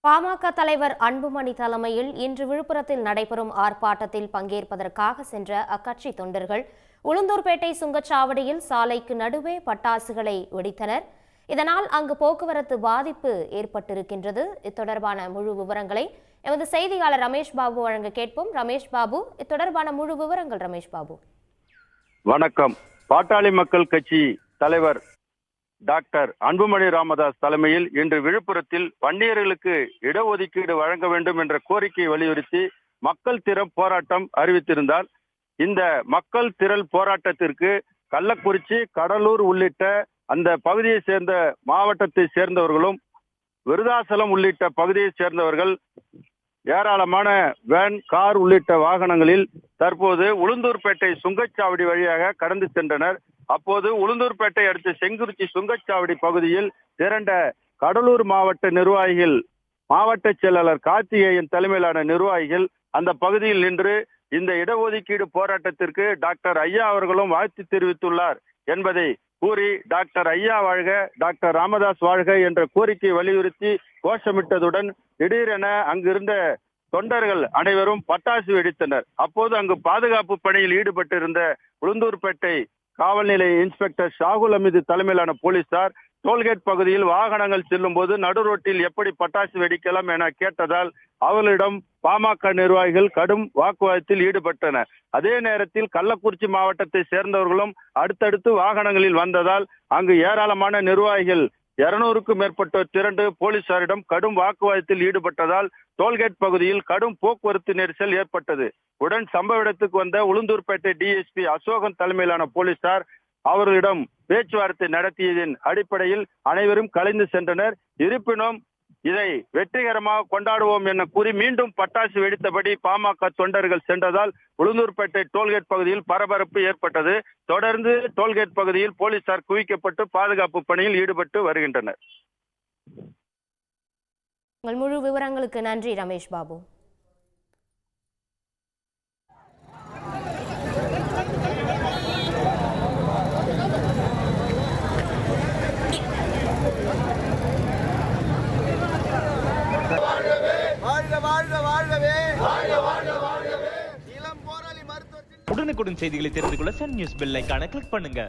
பாமக தலைவர் அன்புமணி தலைமையில் இன்று விழுப்புரத்தில் நடைபெறும் ஆர்ப்பாட்டத்தில் பங்கேற்பதற்காக சென்ற அக்கட்சி தொண்டர்கள் உளுந்தூர்பேட்டை சுங்கச்சாவடியில் சாலைக்கு நடுவே பட்டாசுகளை வெடித்தனர். இதனால் அங்கு போக்குவரத்து பாதிப்பு ஏற்பட்டிருக்கின்றது. இத்தொடர்பான முழு விவரங்களை எமது செய்தியாளர் ரமேஷ் பாபு வழங்க கேட்போம். ரமேஷ் பாபு, இத்தொடர்பான முழு விவரங்கள். ரமேஷ் பாபு, வணக்கம். பாட்டாளி மக்கள் கட்சி தலைவர் டாக்டர் அன்புமணி ராமதாஸ் தலைமையில் இன்று விழுப்புரத்தில் வன்னியர்களுக்கு இடஒதுக்கீடு வழங்க வேண்டும் என்ற கோரிக்கையை வலியுறுத்தி மக்கள் திரள் போராட்டம் அறிவித்திருந்தார். இந்த மக்கள் திரள் போராட்டத்திற்கு கள்ளக்குறிச்சி, கடலூர் உள்ளிட்ட அந்த பகுதியை சேர்ந்த மாவட்டத்தை சேர்ந்தவர்களும், விருதாசலம் உள்ளிட்ட பகுதியை சேர்ந்தவர்கள் ஏராளமான வேன், கார் உள்ளிட்ட வாகனங்களில் தற்போது உளுந்தூர்பேட்டை சுங்கச்சாவடி வழியாக கடந்து சென்றனர். அப்போது உளுந்தூர்பேட்டை அடுத்த செங்குறிச்சி சுங்கச்சாவடி பகுதியில் திரண்ட கடலூர் மாவட்ட நிர்வாகிகள், மாவட்ட செயலாளர் கார்த்திகேயன் தலைமையிலான நிர்வாகிகள் அந்த பகுதியில் நின்று இந்த இடஒதுக்கீடு போராட்டத்திற்கு டாக்டர் ஐயா அவர்களும் வாழ்த்து தெரிவித்துள்ளார் என்பதை கூறி டாக்டர் ஐயா வாழ்க, டாக்டர் ராமதாஸ் வாழ்க என்ற கோரிக்கையை வலியுறுத்தி கோஷமிட்டதுடன் திடீரென அங்கிருந்த தொண்டர்கள் அனைவரும் பட்டாசு வெடித்தனர். அப்போது அங்கு பாதுகாப்பு பணியில் ஈடுபட்டிருந்த உளுந்தூர்பேட்டை காவல் நிலைய இன்ஸ்பெக்டர் ஷாகுல் அமீது தலைமையிலான போலீசார் டோல்கேட் பகுதியில் வாகனங்கள் செல்லும் போது நடு ரோட்டில் எப்படி பட்டாசு வெடிக்கலாம் என கேட்டதால் அவர்களிடம் பாமக நிர்வாகிகள் கடும் வாக்குவாதத்தில் ஈடுபட்டனர். அதே நேரத்தில் கள்ளக்குறிச்சி மாவட்டத்தை சேர்ந்தவர்களும் அடுத்தடுத்து வாகனங்களில் வந்ததால் அங்கு ஏராளமான நிர்வாகிகள் 200க்கும் மேற்பட்டோர் திரண்டு போலீசாரிடம் கடும் வாக்குவாதத்தில் ஈடுபட்டதால் டோல்கேட் பகுதியில் கடும் போக்குவரத்து நெரிசல் ஏற்பட்டது. உடன் சம்பவ இடத்துக்கு வந்த உளுந்தூர்பேட்டை டிஎஸ்பி அசோகன் தலைமையிலான போலீசார் அவர்களிடம் பேச்சுவார்த்தை நடத்தியதின் அடிப்படையில் அனைவரும் கலைந்து சென்றனர். இருப்பினும் இதை வெற்றிகரமாக கொண்டாடுவோம் என கூறி மீண்டும் பட்டாசு வெடித்தபடி பாமக தொண்டர்கள் சென்றதால் உளுந்தூர்பேட்டை டோல்கேட் பகுதியில் பரபரப்பு ஏற்பட்டது. தொடர்ந்து டோல்கேட் பகுதியில் போலீசார் குவிக்கப்பட்டு பாதுகாப்பு பணியில் ஈடுபட்டு வருகின்றனர். உங்கள் முழு விவரங்களுக்கு நன்றி ரமேஷ் பாபு. உடனுக்குடன் செய்திகளை தெரிந்து கொள்ள சன் நியூஸ் பெல் ஐகானை கிளிக் பண்ணுங்க.